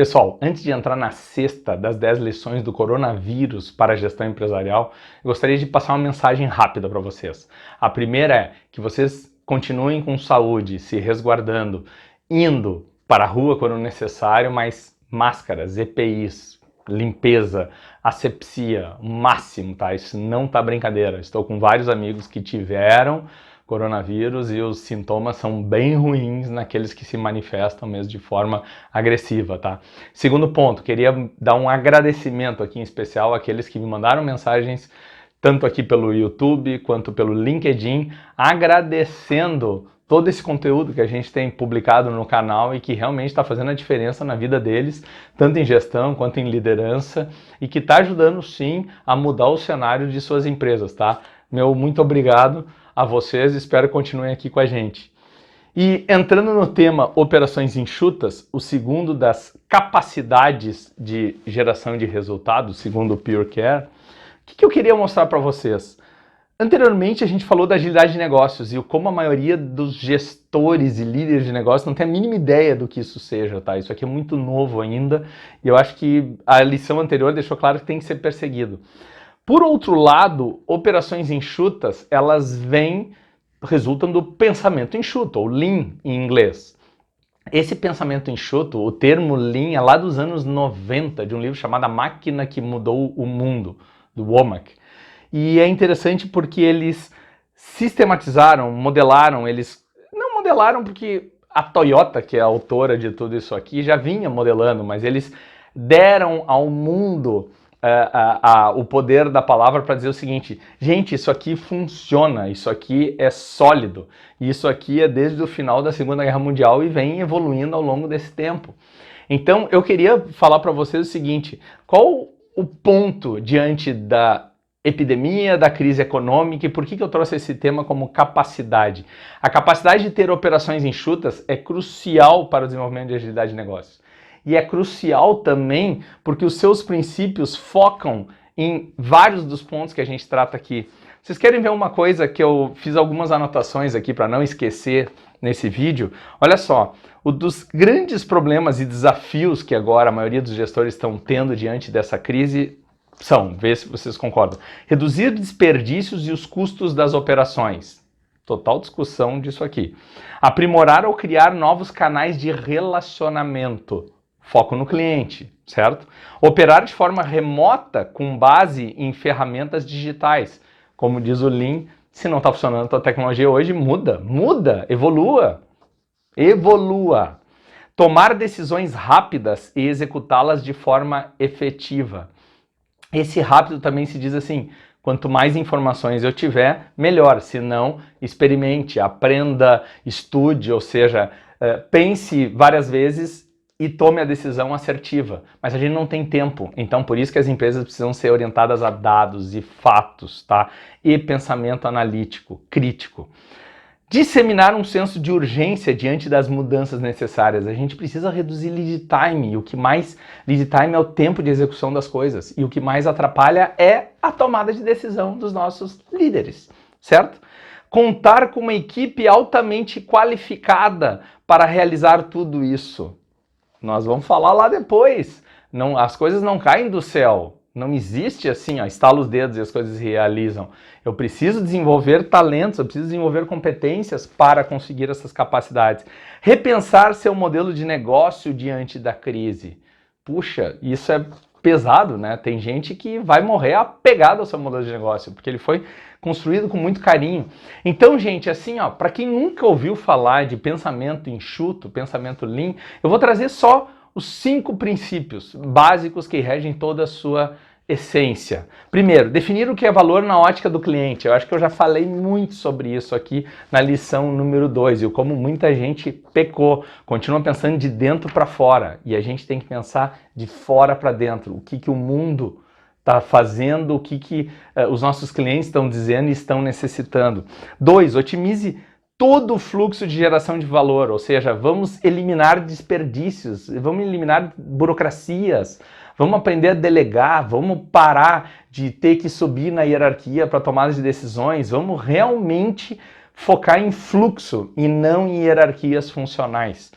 Pessoal, antes de entrar na sexta das 10 lições do coronavírus para a gestão empresarial, eu gostaria de passar uma mensagem rápida para vocês. A primeira é que vocês continuem com saúde, se resguardando, indo para a rua quando necessário, mas máscaras, EPIs, limpeza, asepsia, o máximo, tá? Isso não tá brincadeira. Estou com vários amigos que tiveram coronavírus e os sintomas são bem ruins naqueles que se manifestam mesmo de forma agressiva, tá? Segundo ponto, queria dar um agradecimento aqui em especial àqueles que me mandaram mensagens tanto aqui pelo YouTube quanto pelo LinkedIn, agradecendo todo esse conteúdo que a gente tem publicado no canal e que realmente está fazendo a diferença na vida deles, tanto em gestão quanto em liderança, e que está ajudando sim a mudar o cenário de suas empresas, tá? Meu muito obrigado a vocês, espero que continuem aqui com a gente. E entrando no tema operações enxutas, o segundo das capacidades de geração de resultados, segundo o PureCare, o que eu queria mostrar para vocês? Anteriormente a gente falou da agilidade de negócios e como a maioria dos gestores e líderes de negócios não tem a mínima ideia do que isso seja, tá? Isso aqui é muito novo ainda e eu acho que a lição anterior deixou claro que tem que ser perseguido. Por outro lado, operações enxutas, elas resultam do pensamento enxuto, ou Lean em inglês. Esse pensamento enxuto, o termo Lean é lá dos anos 90, de um livro chamado A Máquina que Mudou o Mundo, do Womack. E é interessante porque eles sistematizaram, modelaram, eles não modelaram porque a Toyota, que é a autora de tudo isso aqui, já vinha modelando, mas eles deram ao mundo o poder da palavra para dizer o seguinte: gente, isso aqui funciona, isso aqui é sólido, isso aqui é desde o final da Segunda Guerra Mundial e vem evoluindo ao longo desse tempo. Então eu queria falar para vocês o seguinte: qual o ponto diante da epidemia, da crise econômica, e por que eu trouxe esse tema como capacidade? A capacidade de ter operações enxutas é crucial para o desenvolvimento de agilidade de negócios. E é crucial também porque os seus princípios focam em vários dos pontos que a gente trata aqui. Vocês querem ver uma coisa que eu fiz algumas anotações aqui para não esquecer nesse vídeo? Olha só, um dos grandes problemas e desafios que agora a maioria dos gestores estão tendo diante dessa crise são, vê se vocês concordam, reduzir desperdícios e os custos das operações. Total discussão disso aqui. Aprimorar ou criar novos canais de relacionamento. Foco no cliente, certo? Operar de forma remota com base em ferramentas digitais. Como diz o Lean, se não está funcionando a tua tecnologia hoje, muda, evolua. Tomar decisões rápidas e executá-las de forma efetiva. Esse rápido também se diz assim: quanto mais informações eu tiver, melhor. Se não, experimente, aprenda, estude, ou seja, pense várias vezes e tome a decisão assertiva. Mas a gente não tem tempo, então por isso que as empresas precisam ser orientadas a dados e fatos, tá? E pensamento analítico, crítico. Disseminar um senso de urgência diante das mudanças necessárias. A gente precisa reduzir lead time. E o que mais lead time é o tempo de execução das coisas. E o que mais atrapalha é a tomada de decisão dos nossos líderes, certo? Contar com uma equipe altamente qualificada para realizar tudo isso. Nós vamos falar lá depois. Não, as coisas não caem do céu. Não existe assim, ó, estala os dedos e as coisas se realizam. Eu preciso desenvolver talentos, eu preciso desenvolver competências para conseguir essas capacidades. Repensar seu modelo de negócio diante da crise. Puxa, isso é pesado, né? Tem gente que vai morrer apegado ao seu modelo de negócio, porque ele foi construído com muito carinho. Então, gente, assim, ó, para quem nunca ouviu falar de pensamento enxuto, pensamento Lean, eu vou trazer só os 5 princípios básicos que regem toda a sua essência. Primeiro, definir o que é valor na ótica do cliente. Eu acho que eu já falei muito sobre isso aqui na lição número 2 e como muita gente pecou, continua pensando de dentro para fora e a gente tem que pensar de fora para dentro. O que o mundo está fazendo, o que os nossos clientes estão dizendo e estão necessitando. 2, otimize todo o fluxo de geração de valor, ou seja, vamos eliminar desperdícios, vamos eliminar burocracias, vamos aprender a delegar, vamos parar de ter que subir na hierarquia para tomada de decisões, vamos realmente focar em fluxo e não em hierarquias funcionais.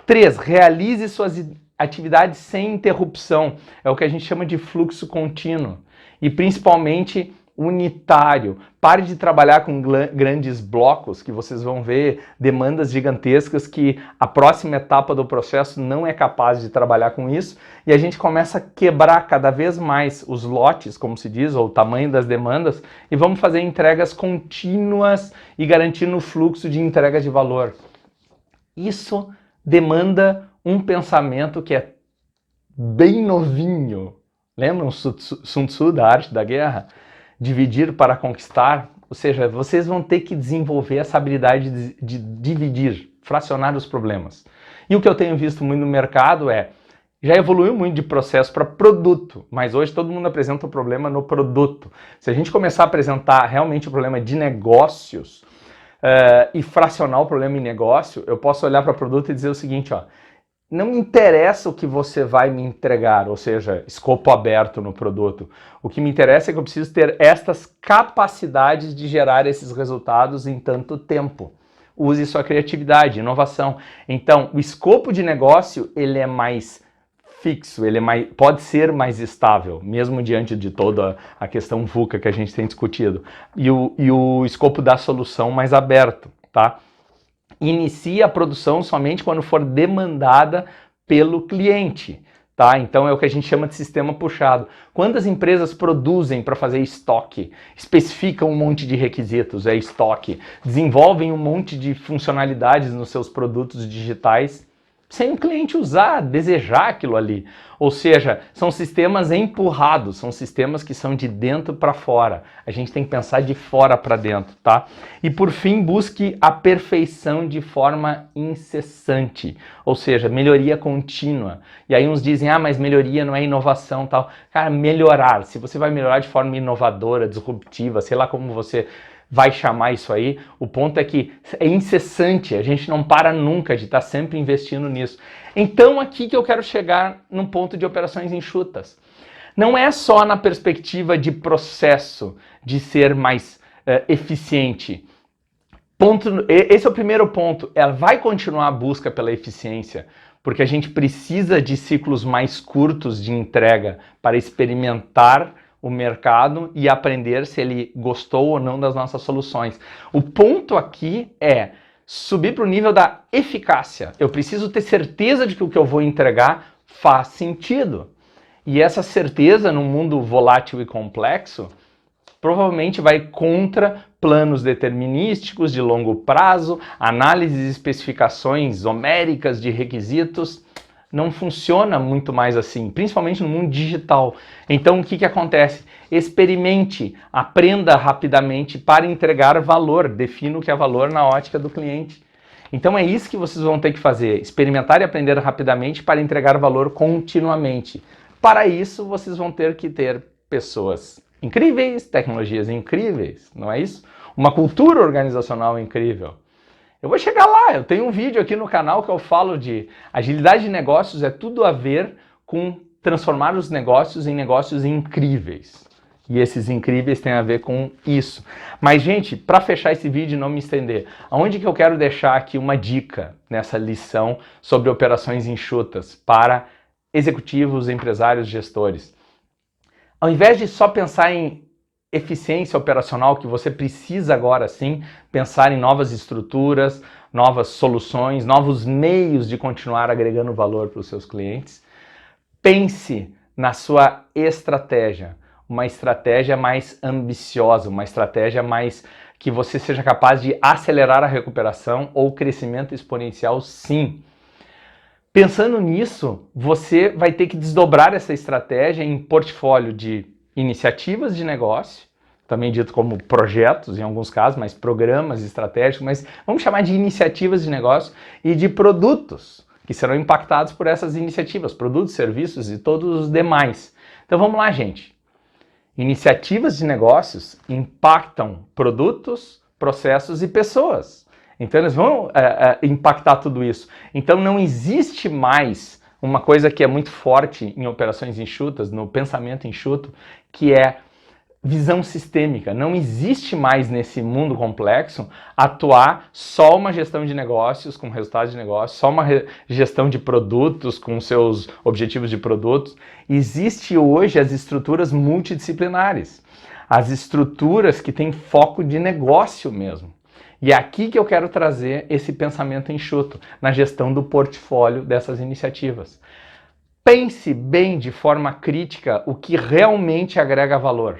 3, realize suas atividade sem interrupção, é o que a gente chama de fluxo contínuo e principalmente unitário. Pare de trabalhar com grandes blocos, que vocês vão ver demandas gigantescas que a próxima etapa do processo não é capaz de trabalhar com isso, e a gente começa a quebrar cada vez mais os lotes, como se diz, ou o tamanho das demandas, e vamos fazer entregas contínuas e garantindo o fluxo de entrega de valor. Isso demanda um pensamento que é bem novinho. Lembram Sun Tzu da Arte da Guerra? Dividir para conquistar, ou seja, vocês vão ter que desenvolver essa habilidade de dividir, fracionar os problemas. E o que eu tenho visto muito no mercado já evoluiu muito de processo para produto, mas hoje todo mundo apresenta o problema no produto. Se a gente começar a apresentar realmente o problema de negócios e fracionar o problema em negócio, eu posso olhar para o produto e dizer o seguinte, ó, não me interessa o que você vai me entregar, ou seja, escopo aberto no produto. O que me interessa é que eu preciso ter estas capacidades de gerar esses resultados em tanto tempo. Use sua criatividade, inovação. Então, o escopo de negócio, ele é mais fixo, ele pode ser mais estável, mesmo diante de toda a questão VUCA que a gente tem discutido. E o escopo da solução mais aberto, tá? Inicie a produção somente quando for demandada pelo cliente, tá? Então é o que a gente chama de sistema puxado. Quantas empresas produzem para fazer estoque, especificam um monte de requisitos, é estoque, desenvolvem um monte de funcionalidades nos seus produtos digitais sem o cliente usar, desejar aquilo ali. Ou seja, são sistemas empurrados, são sistemas que são de dentro para fora. A gente tem que pensar de fora para dentro, tá? E por fim, busque a perfeição de forma incessante, ou seja, melhoria contínua. E aí uns dizem, mas melhoria não é inovação, tal. Cara, melhorar, se você vai melhorar de forma inovadora, disruptiva, sei lá como você vai chamar isso aí, o ponto é que é incessante, a gente não para nunca de estar sempre investindo nisso. Então aqui que eu quero chegar num ponto de operações enxutas. Não é só na perspectiva de processo, de ser mais eficiente. Esse é o primeiro ponto, ela vai continuar a busca pela eficiência, porque a gente precisa de ciclos mais curtos de entrega para experimentar o mercado e aprender se ele gostou ou não das nossas soluções. O ponto aqui é subir para o nível da eficácia. Eu preciso ter certeza de que o que eu vou entregar faz sentido. E essa certeza, num mundo volátil e complexo, provavelmente vai contra planos determinísticos de longo prazo, análises e especificações homéricas de requisitos. Não funciona muito mais assim, principalmente no mundo digital. Então, o que acontece? Experimente, aprenda rapidamente para entregar valor, defina o que é valor na ótica do cliente. Então, é isso que vocês vão ter que fazer, experimentar e aprender rapidamente para entregar valor continuamente. Para isso, vocês vão ter que ter pessoas incríveis, tecnologias incríveis, não é isso? Uma cultura organizacional incrível. Eu vou chegar lá, eu tenho um vídeo aqui no canal que eu falo de agilidade de negócios, é tudo a ver com transformar os negócios em negócios incríveis. E esses incríveis têm a ver com isso. Mas, gente, para fechar esse vídeo e não me estender, aonde que eu quero deixar aqui uma dica nessa lição sobre operações enxutas para executivos, empresários, gestores? Ao invés de só pensar em eficiência operacional, que você precisa agora sim pensar em novas estruturas, novas soluções, novos meios de continuar agregando valor para os seus clientes, pense na sua estratégia, uma estratégia mais ambiciosa, uma estratégia mais que você seja capaz de acelerar a recuperação ou crescimento exponencial, sim. Pensando nisso, você vai ter que desdobrar essa estratégia em portfólio de iniciativas de negócio, também dito como projetos em alguns casos, mas programas estratégicos, mas vamos chamar de iniciativas de negócio e de produtos que serão impactados por essas iniciativas, produtos, serviços e todos os demais. Então vamos lá, gente. Iniciativas de negócios impactam produtos, processos e pessoas. Então eles vão impactar tudo isso. Então não existe mais uma coisa que é muito forte em operações enxutas, no pensamento enxuto, que é visão sistêmica. Não existe mais nesse mundo complexo atuar só uma gestão de negócios com resultados de negócio, só uma gestão de produtos com seus objetivos de produtos. Existe hoje as estruturas multidisciplinares, as estruturas que têm foco de negócio mesmo. E é aqui que eu quero trazer esse pensamento enxuto na gestão do portfólio dessas iniciativas. Pense bem de forma crítica o que realmente agrega valor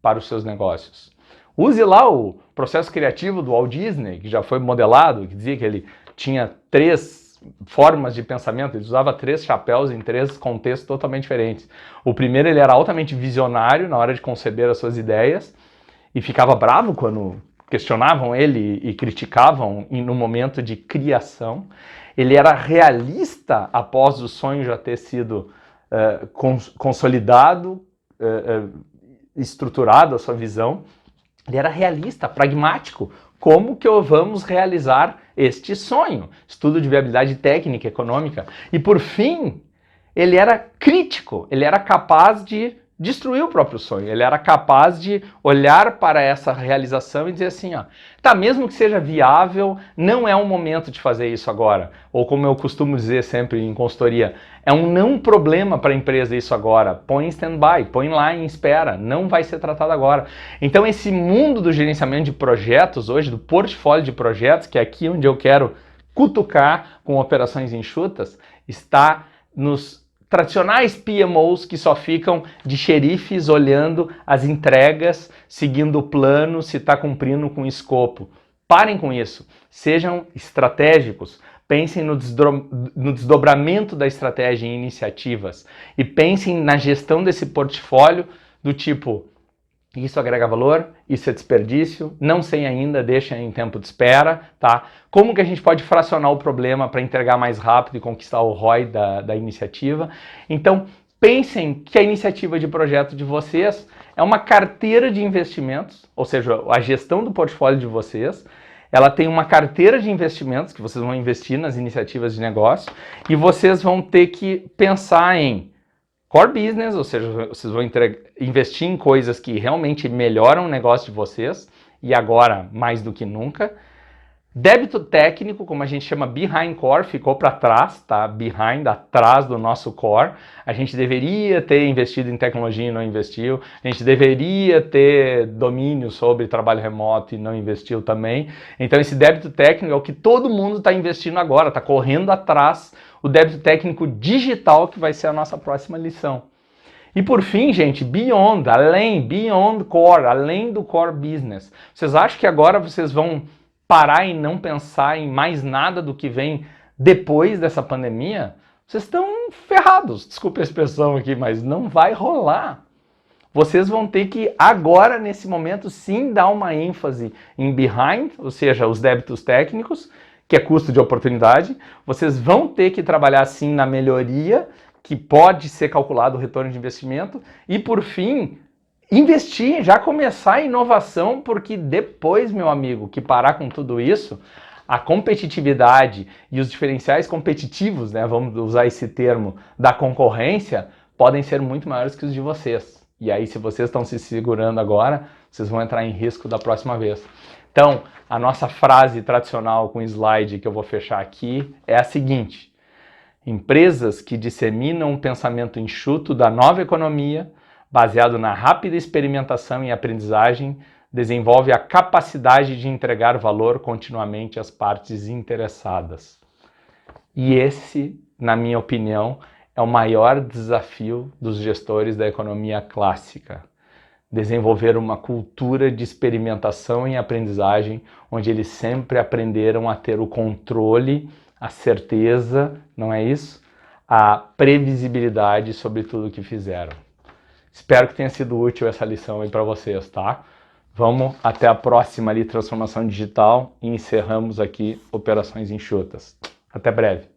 para os seus negócios. Use lá o processo criativo do Walt Disney, que já foi modelado, que dizia que ele tinha 3 formas de pensamento, ele usava 3 chapéus em 3 contextos totalmente diferentes. O primeiro, ele era altamente visionário na hora de conceber as suas ideias e ficava bravo quando questionavam ele e criticavam no momento de criação. Ele era realista após o sonho já ter sido consolidado, estruturado a sua visão. Ele era realista, pragmático. Como que vamos realizar este sonho? Estudo de viabilidade técnica, econômica. E por fim, ele era crítico, ele era capaz de destruir o próprio sonho, ele era capaz de olhar para essa realização e dizer assim, ó, tá, mesmo que seja viável, não é o momento de fazer isso agora. Ou como eu costumo dizer sempre em consultoria, é um não problema para a empresa isso agora, põe em stand-by, põe lá em espera, não vai ser tratado agora. Então esse mundo do gerenciamento de projetos hoje, do portfólio de projetos, que é aqui onde eu quero cutucar com operações enxutas, está nos tradicionais PMOs que só ficam de xerifes olhando as entregas, seguindo o plano, se está cumprindo com o escopo. Parem com isso, sejam estratégicos, pensem no desdobramento da estratégia em iniciativas e pensem na gestão desse portfólio do tipo, isso agrega valor, isso é desperdício, não sei ainda, deixa em tempo de espera, tá? Como que a gente pode fracionar o problema para entregar mais rápido e conquistar o ROI da iniciativa? Então, pensem que a iniciativa de projeto de vocês é uma carteira de investimentos, ou seja, a gestão do portfólio de vocês, ela tem uma carteira de investimentos que vocês vão investir nas iniciativas de negócio e vocês vão ter que pensar em core business, ou seja, vocês vão investir em coisas que realmente melhoram o negócio de vocês, e agora mais do que nunca. Débito técnico, como a gente chama behind core, ficou para trás, tá? Behind, atrás do nosso core. A gente deveria ter investido em tecnologia e não investiu. A gente deveria ter domínio sobre trabalho remoto e não investiu também. Então esse débito técnico é o que todo mundo está investindo agora, está correndo atrás o débito técnico digital, que vai ser a nossa próxima lição. E por fim, gente, beyond core, além do core business. Vocês acham que agora vocês vão parar e não pensar em mais nada do que vem depois dessa pandemia? Vocês estão ferrados, desculpa a expressão aqui, mas não vai rolar. Vocês vão ter que agora, nesse momento, sim, dar uma ênfase em behind, ou seja, os débitos técnicos, que é custo de oportunidade. Vocês vão ter que trabalhar sim na melhoria, que pode ser calculado o retorno de investimento. E por fim, investir, já começar a inovação, porque depois, meu amigo, que parar com tudo isso, a competitividade e os diferenciais competitivos, né, vamos usar esse termo, da concorrência, podem ser muito maiores que os de vocês. E aí, se vocês estão se segurando agora, vocês vão entrar em risco da próxima vez. Então, a nossa frase tradicional com slide que eu vou fechar aqui é a seguinte: empresas que disseminam um pensamento enxuto da nova economia, baseado na rápida experimentação e aprendizagem, desenvolve a capacidade de entregar valor continuamente às partes interessadas. E esse, na minha opinião, é o maior desafio dos gestores da economia clássica. Desenvolver uma cultura de experimentação e aprendizagem, onde eles sempre aprenderam a ter o controle, a certeza, não é isso? A previsibilidade sobre tudo o que fizeram. Espero que tenha sido útil essa lição aí para vocês, tá? Vamos até a próxima ali, transformação digital, e encerramos aqui operações enxutas. Até breve.